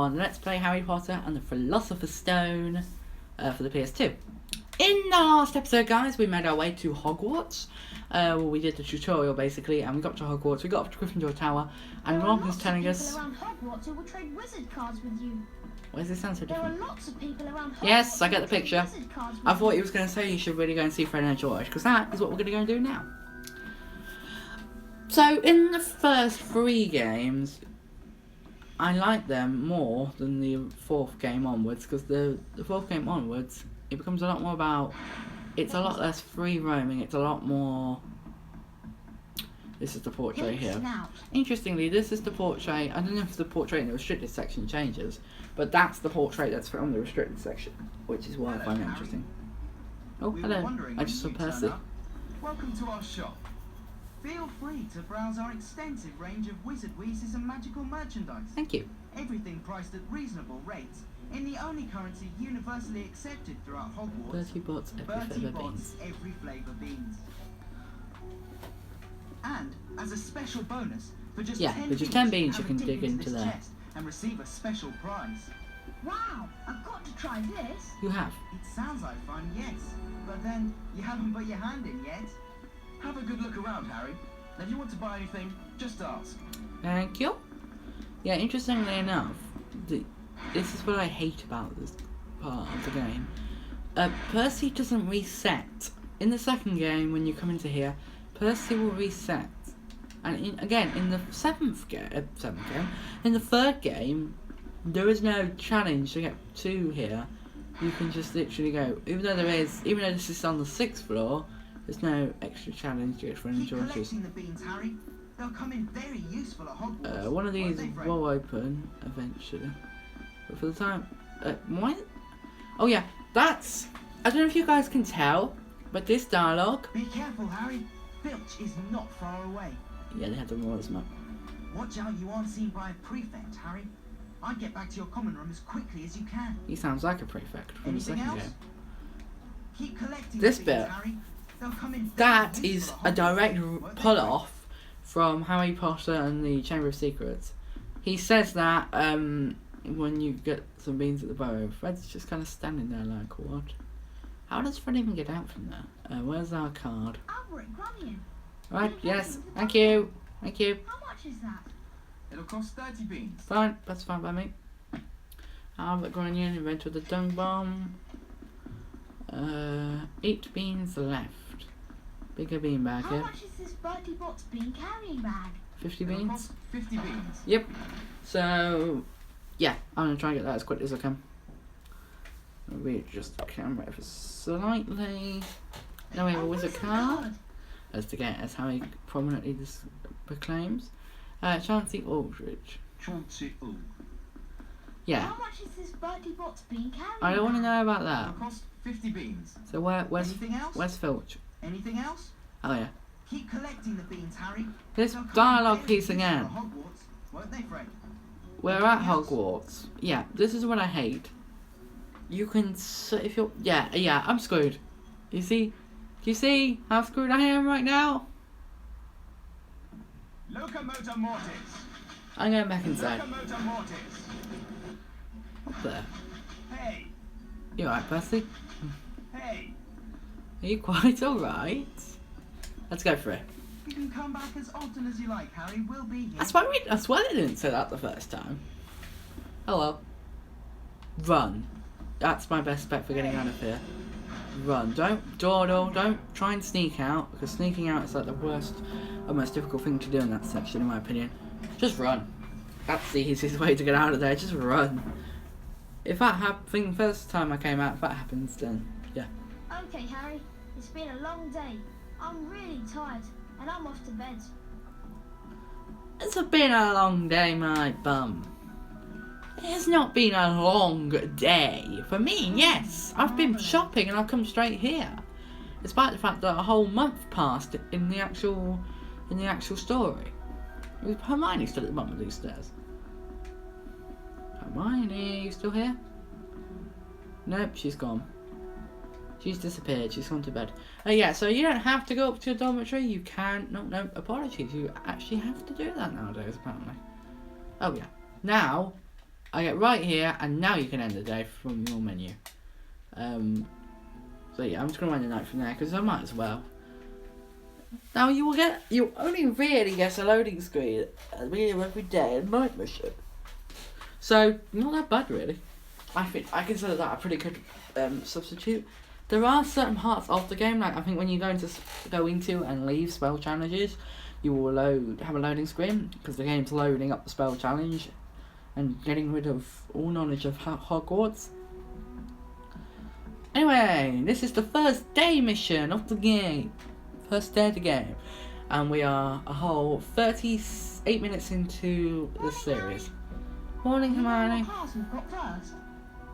On Let's Play Harry Potter and the Philosopher's Stone for the PS2. In the last episode, guys, we made our way to Hogwarts. We did the tutorial basically, and we got to Hogwarts. We got up to Gryffindor Tower, and Ron was telling us. There are lots of people around Hogwarts who will trade wizard cards with you. Why does this sound so different? There are lots of people around Hogwarts. Yes, I get the picture. I thought he was going to say you should really go and see Fred and George, because that is what we're going to go and do now. So, in the first 3 games, I like them more than the 4th game onwards, because the 4th game onwards, it becomes a lot more about, it's a lot less free roaming, it's a lot more, this is the portrait here. Interestingly, this is the portrait, I don't know if the portrait in the restricted section changes, but that's the portrait that's from the restricted section, which is why I find it interesting. Oh, hello, I just saw Percy. Welcome to our shop. Feel free to browse our extensive range of wizard wheezes and magical merchandise. Thank you. Everything priced at reasonable rates in the only currency universally accepted throughout Hogwarts. 30 bots every flavour beans. And as a special bonus, for just 10 beans you can dig into there. Chest and receive a special prize. Wow, I've got to try this. You have. It sounds like fun, yes. But then you haven't put your hand in yet. Have a good look around, Harry. And if you want to buy anything, just ask. Thank you. Yeah, interestingly enough, this is what I hate about this part of the game. Percy doesn't reset. In the second game, when you come into here, Percy will reset. And in the seventh game, in the third game, there is no challenge to get to here. You can just literally go. Even though this is on the 6th floor, there's no extra challenge to get for any Georges. Collecting the beans, Harry. They'll come in very useful at Hogwarts. One of these will open eventually, but for the time, why? Oh yeah, that's. I don't know if you guys can tell, but this dialogue. Be careful, Harry. Filch is not far away. Yeah, they had the Royals map. Watch out you aren't seen by a prefect, Harry. I'd get back to your common room as quickly as you can. He sounds like a prefect from the second game. Keep collecting this the bit. beans, Harry. That is a direct pull-off from Harry Potter and the Chamber of Secrets. He says that when you get some beans at the burrow, Fred's just kind of standing there like, what? How does Fred even get out from there? Where's our card? Albert, Grunion. Right, yes, thank you. Thank you. How much is that? It'll cost 30 beans. Fine, that's fine by me. Albert Grunion, inventor of the dung bomb. 8 beans left. Bigger bean bag here. How much is this Bertie Bott's bean carrying bag? 50 It'll beans? cost 50 beans. Yep. So, yeah, I'm going to try and get that as quickly as I can. Readjust the camera ever slightly. Now we have a wizard card. As Harry prominently proclaims. Chauncey Aldridge. Chauncey Aldridge. Yeah. How much is this Bertie Bott's bean carrying I don't want to know about that. It'll cost 50 beans. So where's Anything else? Where's Filch? Anything else? Oh yeah. Keep collecting the beans, Harry. This They'll come dialogue in piece very again. useful at Hogwarts, won't they, Fred? We're at Hogwarts. Yeah, this is what I hate. You can if you're yeah, I'm screwed. You see? Do you see how screwed I am right now? Locomotor Mortis. I'm going back inside. Locomotor Mortis. Up there. Hey. You alright, Percy? Hey. Are you quite alright? Let's go for it. You can come back as often as you like, Harry. We'll be here. I swear they didn't say that the first time. Hello. Run. That's my best bet for getting out of here. Run. Don't dawdle. Don't try and sneak out, because sneaking out is like the worst and most difficult thing to do in that section, in my opinion. Just run. That's the easiest way to get out of there. Just run. If that happened first time I came out, if that happens, then yeah. Okay, Harry. It's been a long day. I'm really tired, and I'm off to bed. It's been a long day, my bum. It has not been a long day. For me, yes. I've been shopping and I've come straight here. Despite the fact that a whole month passed in the actual story. Hermione's still at the bottom of these stairs. Hermione, you still here? Nope, she's gone. She's disappeared. She's gone to bed. Yeah, so you don't have to go up to your dormitory. You can. No, apologies. You actually have to do that nowadays, apparently. Oh, yeah. Now, I get right here, and now you can end the day from your menu. So yeah, I'm just gonna end the night from there because I might as well. Now you only really get a loading screen at the beginning of every day and night mission. So not that bad really. I consider that a pretty good substitute. There are certain parts of the game, like I think when you go into and leave spell challenges, you will have a loading screen because the game's loading up the spell challenge and getting rid of all knowledge of Hogwarts. Anyway, this is the first day mission of the game. First day of the game. And we are a whole 38 minutes into the series. Morning, Hermione. Class we've got first.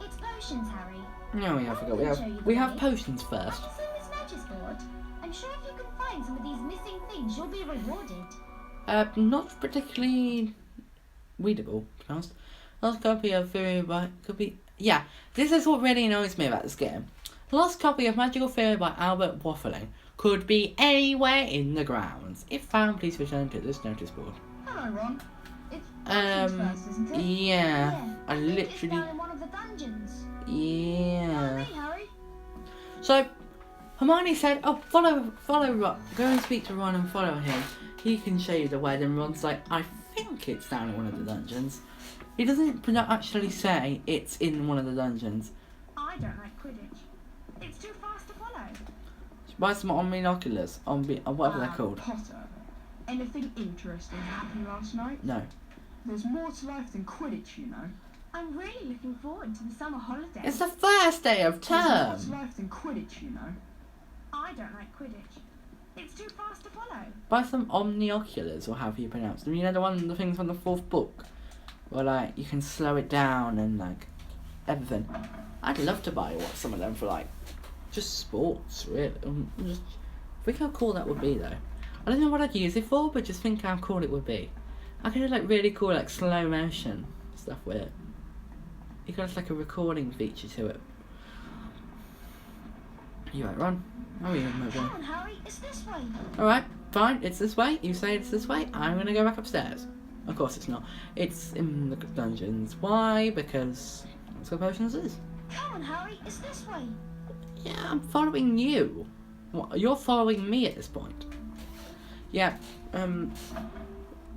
It's potions, Harry. No, I forgot. We have potions first. Have you seen this notice board? I'm sure if you can find some of these missing things, you'll be rewarded. Not particularly readable, to be honest. Last copy of Theory by yeah, this is what really annoys me about this game. Lost copy of Magical Theory by Albert Waffling could be anywhere in the grounds. If found, please return to this notice board. Hello, Ron. It's first, isn't it? Yeah. I think literally. it's down in one of the dungeons. Yeah. Hey, Harry. So, Hermione said, "Oh, follow Ron. Go and speak to Ron and follow him. He can show you the way." And Ron's like, "I think it's down in one of the dungeons." He doesn't actually say it's in one of the dungeons. I don't like Quidditch. It's too fast to follow. Buy some omninoculars, whatever they're called. Potter, anything interesting happened last night? No. There's more to life than Quidditch, you know. I'm really looking forward to the summer holidays. It's the first day of There's more term. to life than Quidditch, you know. I don't like Quidditch. It's too fast to follow. Buy some omnioculars, or however you pronounce them. You know the things from the 4th book, where like you can slow it down and like everything. I'd love to buy some of them for like just sports, really. Just think how cool that would be though. I don't know what I'd use it for, but just think how cool it would be. I could do like really cool like slow motion stuff with it. It got like a recording feature to it. You right, Ron? How are you moving? Come on, Harry. It's this way. Alright, fine, it's this way. You say it's this way. I'm gonna go back upstairs. Of course it's not. It's in the dungeons. Why? Because that's what potions is. Come on, Harry. It's this way. Yeah, I'm following you. You're following me at this point. Yeah,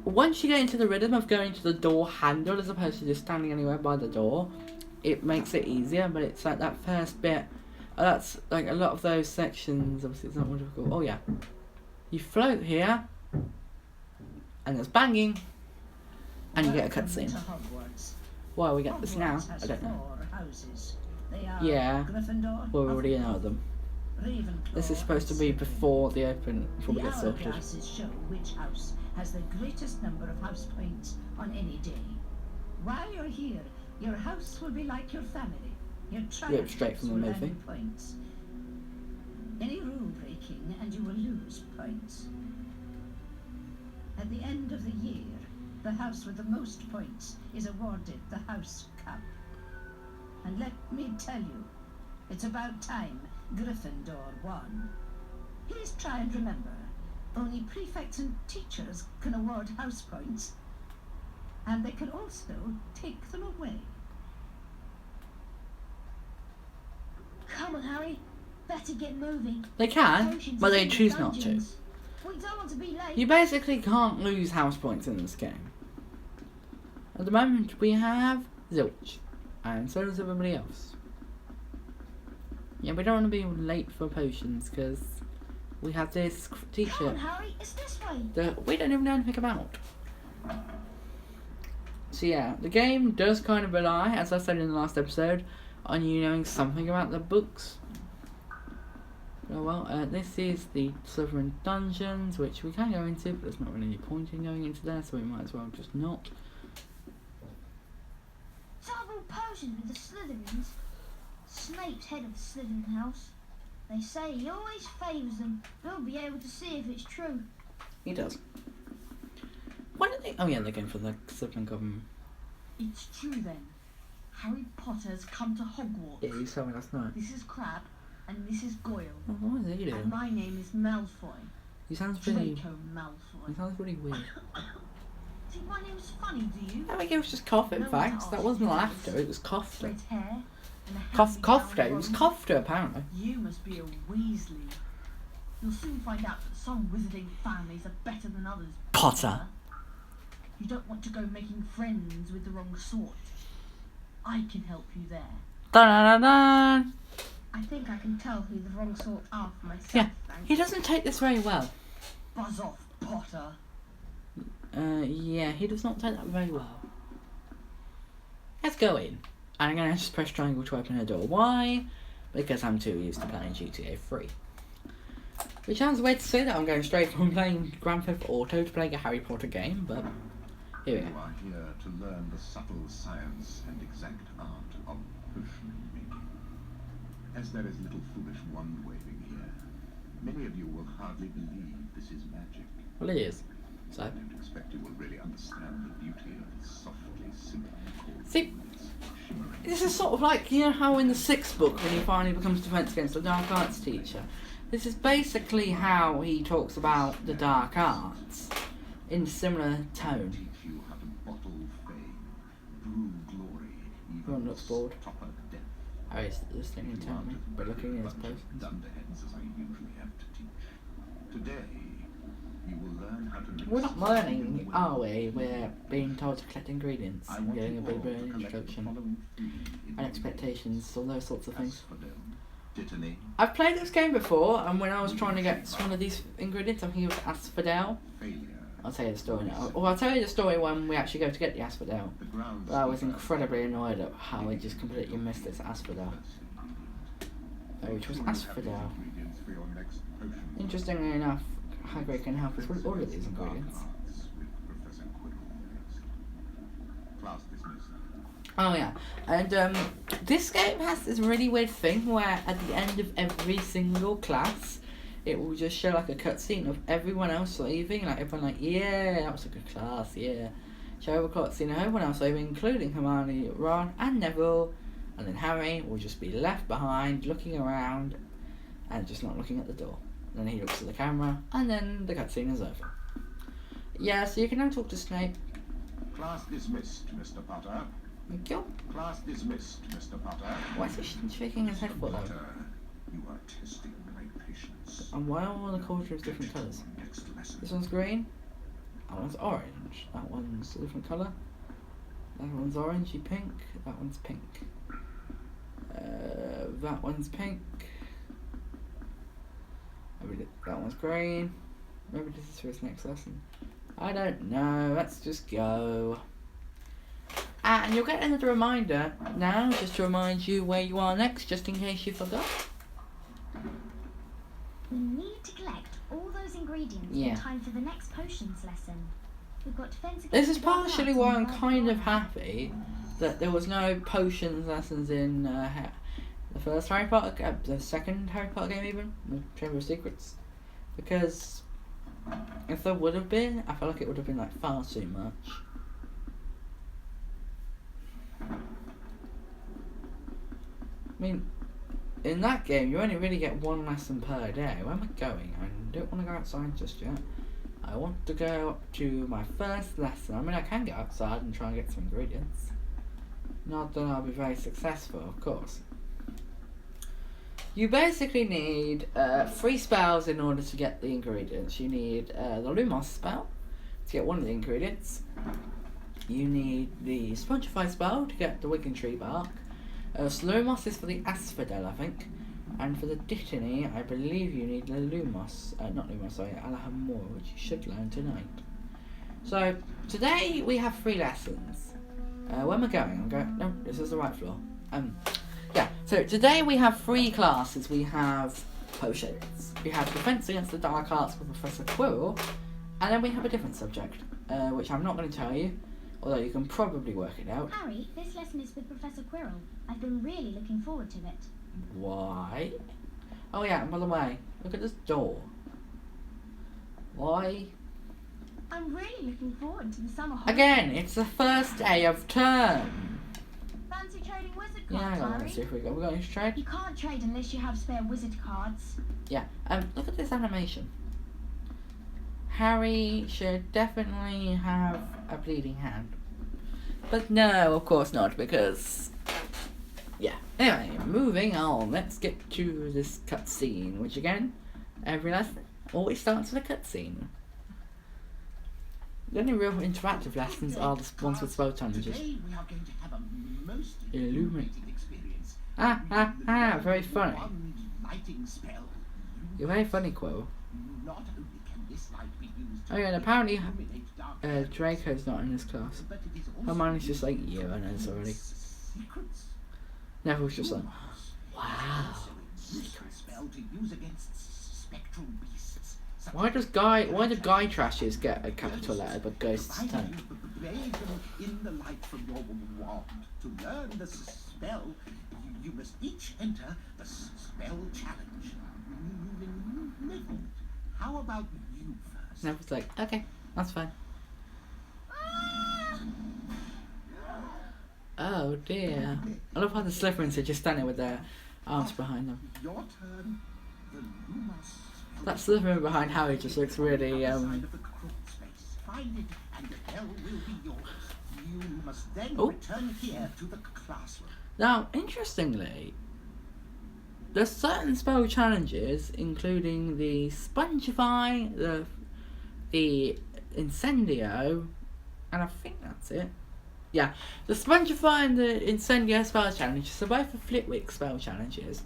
once you get into the rhythm of going to the door handle as opposed to just standing anywhere by the door, it makes it easier, but it's like that first bit, that's like a lot of those sections, obviously it's not more difficult. Oh yeah. You float here, and there's banging, and you get a cutscene. Why we get this now? I don't know. Yeah, well we already know them. This is supposed to be before the we get sorted. The hourglasses show which house has the greatest number of house points on any day. While you're here, your house will be like your family. Your triumphs straight from the will movie. earn points. Any rule breaking and you will lose points. At the end of the year, the house with the most points is awarded the House Cup. And let me tell you, it's about time Gryffindor won. Please try and remember, only prefects and teachers can award house points, and they can also take them away. Come on, Harry. Better get moving. They can, Potions but is they in the choose not to. dungeons. We don't want to be late. You basically can't lose house points in this game. At the moment, we have zilch, and so does everybody else. Yeah, we don't want to be late for potions because we have this Come on, teacher Harry. It's this way. that we don't even know anything about. So yeah, the game does kind of rely, as I said in the last episode, on you knowing something about the books. Oh well, this is the Southern Dungeons, which we can go into, but there's not really any point in going into there, so we might as well just not. Double potions with the Slytherins. Snape's head of the Slytherin house. They say he always favours them. We'll be able to see if it's true. He does. Why don't they? Oh yeah, they're going for the Southern government. It's true then. Harry Potter's come to Hogwarts. Yeah, you told me last night. This is Crabbe, and this is Goyle. Oh, what is he And doing? my name is Malfoy. He sounds pretty. Draco Malfoy. He sounds pretty weird. think my name's funny, do you? I think it was just coughing, No thanks. one That asked wasn't you laughter, this. it was coughter. Red hair and a Coughter, hand-me-down it was wand. coughter apparently. You must be a Weasley. You'll soon find out that some wizarding families are better than others. Potter. You don't want to go making friends with the wrong sort. I can help you there. Dun-dun-dun-dun. I think I can tell who the wrong sort are for myself, Yeah, thanks. he doesn't take this very well. Buzz off, Potter. Yeah, he does not take that very well. Let's go in. I'm gonna just press triangle to open a door. Why? Because I'm too used to playing GTA 3. Which sounds weird to say that I'm going straight from playing Grand Theft Auto to playing a Harry Potter game, but here we You go. are here to learn the subtle science and exact art of potion making. As there is little foolish wand-waving here, many of you will hardly believe this is magic. Well, it is. So, I don't expect you will really understand the beauty of the softly simmering cold See, fluids shimmering. this is sort of like, you know how in the 6th book when he finally becomes Defense Against the Dark Arts teacher, this is basically how he talks about the dark arts in a similar tone. Teach you how to bottle fame, brew glory, Everyone even looks bored. stop a death. Harry's listening intently, but looking at his potions. Dunderheads as I usually have to teach. Today, you will learn how to mix. We're not learning, are we? We're being told to collect ingredients I and want getting you a all bit of to an collect the introduction following three and expectations, all those sorts of things. Asphodel, dittany, I've played this game before, and when I was trying to get one of these ingredients, I think it was asphodel. failure. I'll tell you the story now. Or I'll tell you the story when we actually go to get the asphodel. The grounds But I was incredibly annoyed at how I just completely missed this asphodel. Which was asphodel. Ingredients for your next potion. Interestingly enough, Hagrid can help us with all of these ingredients. With Professor Quirrell. Class dismissed. Oh yeah, and this game has this really weird thing where at the end of every single class, it will just show like a cutscene of everyone else leaving, like everyone like, yeah, that was a good class, yeah. Show a cutscene of everyone else leaving, including Hermione, Ron, and Neville, and then Harry will just be left behind, looking around, and just not looking at the door. And then he looks at the camera, and then the cutscene is over. Yeah, so you can now talk to Snape. Class dismissed, Mr. Potter. Thank you. Class dismissed, Mr. Potter. Why is he shaking his head for though? Potter, you are testing my patience. And why are all the cultures different colours? Next lesson. This one's green. That one's orange. That one's a different colour. That one's orangey pink. That one's pink. That one's pink. Maybe that one's green. Maybe this is for his next lesson. I don't know. Let's just go. And you'll get another reminder now, just to remind you where you are next, just in case you forgot. We need to collect all those ingredients Yeah. in time for the next potions lesson. We've got defense against This is the dark partially arts why and I'm magic kind of arts. happy that there was no potions lessons in the first Harry Potter, the second Harry Potter game even, the Chamber of Secrets, because if there would have been, I feel like it would have been like far too much. I mean, in that game you only really get one lesson per day. Where am I going? I don't want to go outside just yet. I want to go up to my first lesson. I mean, I can get outside and try and get some ingredients. Not that I'll be very successful, of course. You basically need 3 spells in order to get the ingredients. You need the Lumos spell to get one of the ingredients. You need the Spongeify spell to get the Wiggin Tree bark. Lumos is for the Asphodel, I think. And for the Dittany, I believe you need the Lumos, not Lumos, sorry, Alahamor, which you should learn tonight. So, today we have 3 lessons. Where am I going? I'm going, no, this is the right floor. Yeah, so today we have 3 classes. We have potions, we have Defense Against the Dark Arts with Professor Quirrell, and then we have a different subject, which I'm not going to tell you, although you can probably work it out. Harry, this lesson is with Professor Quirrell. I've been really looking forward to it. Why? Oh yeah, and by the way, look at this door. Why? I'm really looking forward to the summer holidays. Again, it's the first day of term. Fancy trading wizard Yeah, cards, hang on, Harry? let's see if we got any trade. You can't trade unless you have spare wizard cards. Yeah, look at this animation. Harry should definitely have a bleeding hand. But no, of course not, because... yeah. Anyway, moving on. Let's get to this cutscene, which again, every lesson always starts with a cutscene. The only real interactive lessons are the ones with spell challenges. Today we are going to have a most Illuminate. illuminating experience. Very funny. One lighting spell. You're very funny, Quill. Not only can this light be used to Oh yeah, and apparently illuminate dark areas, Draco's not in this class. but it is also Hermione's just like, yeah, I know this already. secrets. Neville's just like, Lumos wow. is also a useful spell to use against spectral beasts. such Why as do Guy Trashes get a capital letter but Ghosts provided don't? you bathe them in the light from your wand. To learn the spell, you must each enter the spell challenge. Neville, how about you first? Neville's like, okay, that's fine. Oh dear. I love how the Slytherins are just standing with their arms behind them. Your turn. The Lumos spell. That Slytherin behind Harry just looks really, Outside of the crawl space. Find it, and the bell will be yours. You must then Oh. return here to the classroom. Now, interestingly, there's certain spell challenges, including the Spongify, the Incendio, and I think that's it. Yeah, the Spongify and the Incendio spell challenges are both the Flitwick spell challenges.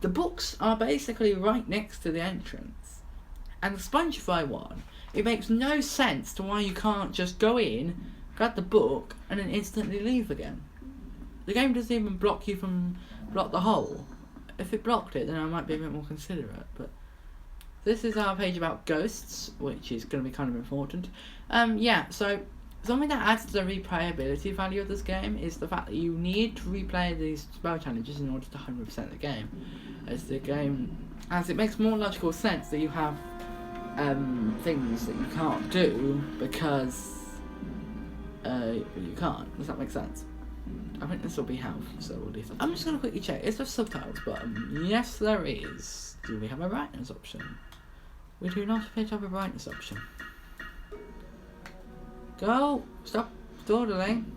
The books are basically right next to the entrance. And the Spongify one, it makes no sense to why you can't just go in, grab the book, and then instantly leave again. The game doesn't even block the hole. If it blocked it, then I might be a bit more considerate, but this is our page about ghosts, which is going to be kind of important. Yeah, so something that adds to the replayability value of this game is the fact that you need to replay these spell challenges in order to 100% the game. As it makes more logical sense that you have things that you can't do because you can't. Does that make sense? I think this will be health, so we'll do that. I'm just going to quickly check. Is there subtitles button? Yes, there is. Do we have a brightness option? We do not appear to have a brightness option. Go! Stop dawdling.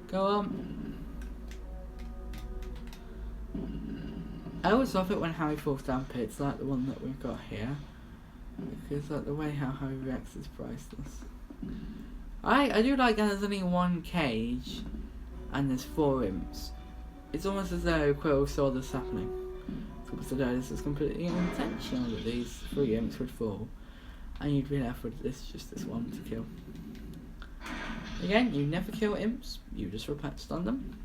Go on. I always love it when Harry falls down pits like the one that we've got here. Because like the way how Harry reacts is priceless. I do like that there's only one cage and there's 4 imps. It's almost as though Quill saw this happening. It's almost as though this is completely unintentional that these 3 imps would fall. And you'd be left with just this one to kill. Again, you never kill imps, you just stun them.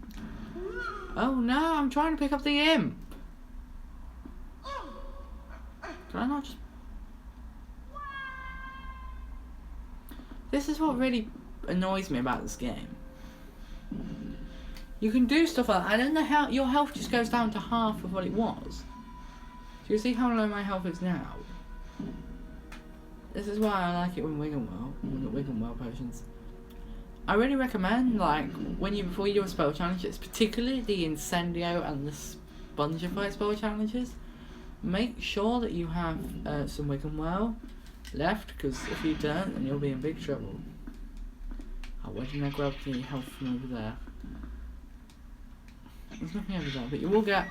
Oh no, I'm trying to pick up the imp! Can I not just... This is what really annoys me about this game. You can do stuff like that, and then your health just goes down to half of what it was. Do you see how low my health is now? This is why I like it when Wiggenwell potions. I really recommend, like, before you do a spell challenge, it's particularly the Incendio and the Spongify spell challenges. Make sure that you have some Wiggenwell left, because if you don't, then you'll be in big trouble. Oh, where did I grab the health from over there? There's nothing over there, but you will get...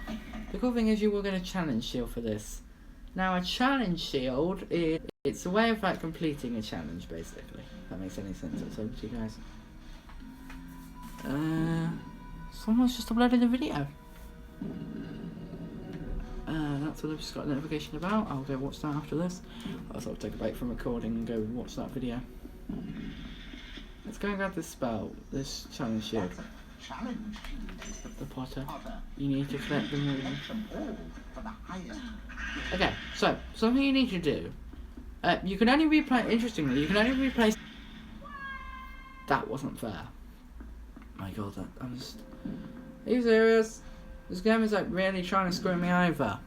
The cool thing is you will get a challenge shield for this. Now, a challenge shield it's a way of like completing a challenge, basically. If that makes any sense. That's over to you guys. Someone's just uploaded a video. That's what I've just got a notification about. I'll go watch that after this. I'll sort of take a break from recording and go watch that video. Let's go and grab this spell, this challenge shield. Challenge The Potter. Potter. You need to collect them all. Collect them all for the highest. Okay, so something you need to do. You can only replay. Interestingly, you can only replace. That wasn't fair. My God, I'm just. Are you serious? This game is like really trying to screw me over.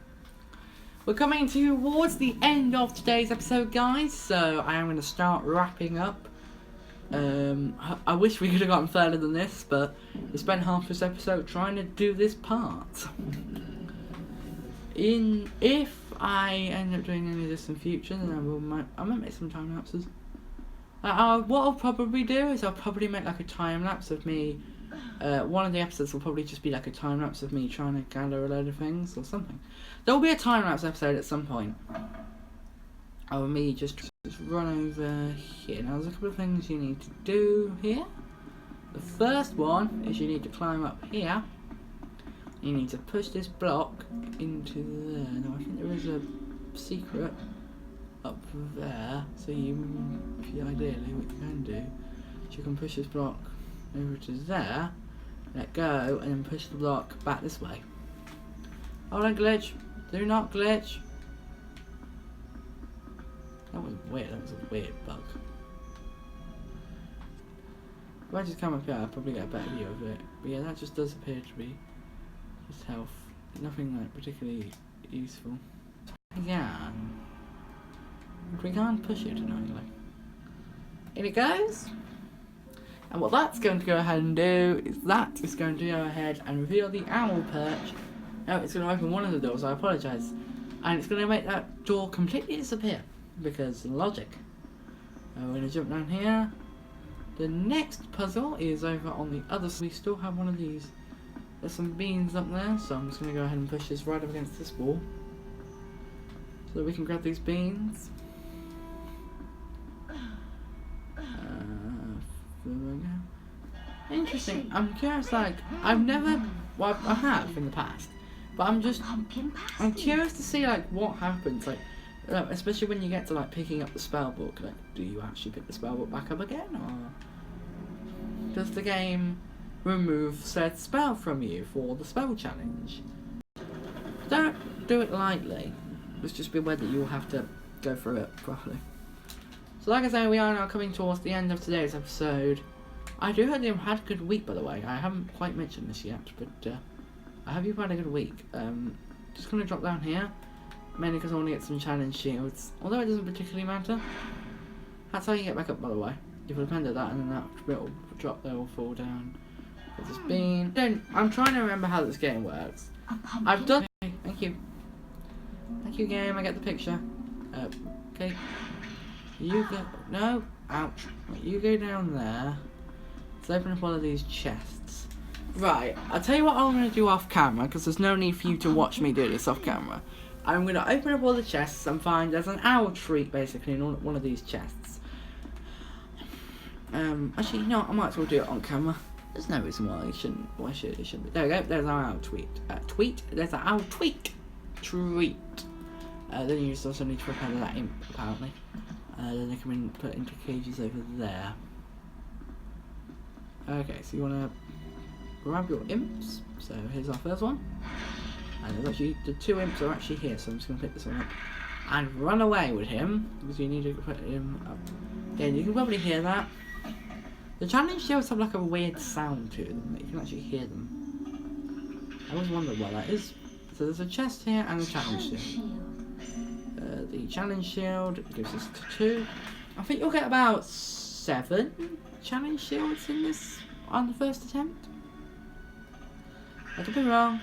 We're coming towards the end of today's episode, guys. So I am going to start wrapping up. I wish we could have gotten further than this, but we spent half this episode trying to do this part. If I end up doing any of this in future, then I might make some time lapses. What I'll probably do is I'll probably make like a time lapse of me. One of the episodes will probably just be like a time lapse of me trying to gather a load of things or something. There will be a time lapse episode at some point of me just run over here. Now there's a couple of things you need to do here. The first one is you need to climb up here. You need to push this block into there. Now I think there is a secret up there. So ideally what you can do is you can push this block over to there, let go, and then push the block back this way. Oh, don't glitch. Do not glitch. That was weird. That was a weird bug. If I just come up here, I'll probably get a better view of it. But yeah, that just does appear to be just health. Nothing like particularly useful. Again. We can't push it annoyingly. In it goes. And what that's going to go ahead and do is that is going to go ahead and reveal the owl perch. Now it's going to open one of the doors, I apologise. And it's going to make that door completely disappear. Because logic. We're going to jump down here. The next puzzle is over on the other side. We still have one of these. There's some beans up there, so I'm just going to go ahead and push this right up against this wall. So that we can grab these beans. Interesting. I'm curious, like, I've never, well, I have in the past, but I'm curious to see, like, what happens, like, especially when you get to, like, picking up the spell book, like, do you actually pick the spell book back up again, or does the game remove said spell from you for the spell challenge? Don't do it lightly. Let's just be aware that you will have to go through it properly. So like I say, we are now coming towards the end of today's episode. I do hope you've had a good week, by the way. I haven't quite mentioned this yet, but I hope you've had a good week. Just going to drop down here, mainly because I want to get some challenge shields, although it doesn't particularly matter. That's how you get back up, by the way. You put a pen to that, and then that bit will drop there, will fall down. There's this bean. I'm trying to remember how this game works. I've done. Okay, thank you. Thank you, game. I get the picture. Okay. You go. No. Ouch. Right, you go down there. Let's open up one of these chests. Right. I'll tell you what I'm going to do off camera, because there's no need for you to watch me do this off camera. I'm going to open up all the chests and find there's an owl treat basically in one of these chests. Actually, you know what? I might as well do it on camera. There's no reason why it shouldn't. Why should it shouldn't be? There we go. There's our owl tweet. There's our owl tweet. Treat. Then you just also need to prepare that imp apparently. Then they can be put into cages over there. Okay, so you want to grab your imps. So here's our first one. And there's actually, the two imps are actually here, so I'm just going to pick this one up. And run away with him, because you need to put him up. Yeah, you can probably hear that. The challenge shields have like a weird sound to them, that you can actually hear them. I always wonder what that is. So there's a chest here and a challenge shield. The challenge shield gives us 2. I think you'll get about 7 challenge shields in this on the first attempt. I could be wrong.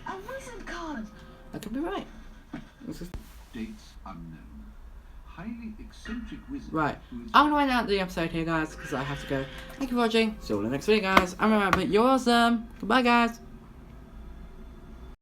A wizard card! I could be right. Dates unknown. Highly eccentric wizard. Right. I'm going to end out the episode here, guys, because I have to go. Thank you for watching. See you all in the next video, guys. And remember, you're awesome. Goodbye, guys.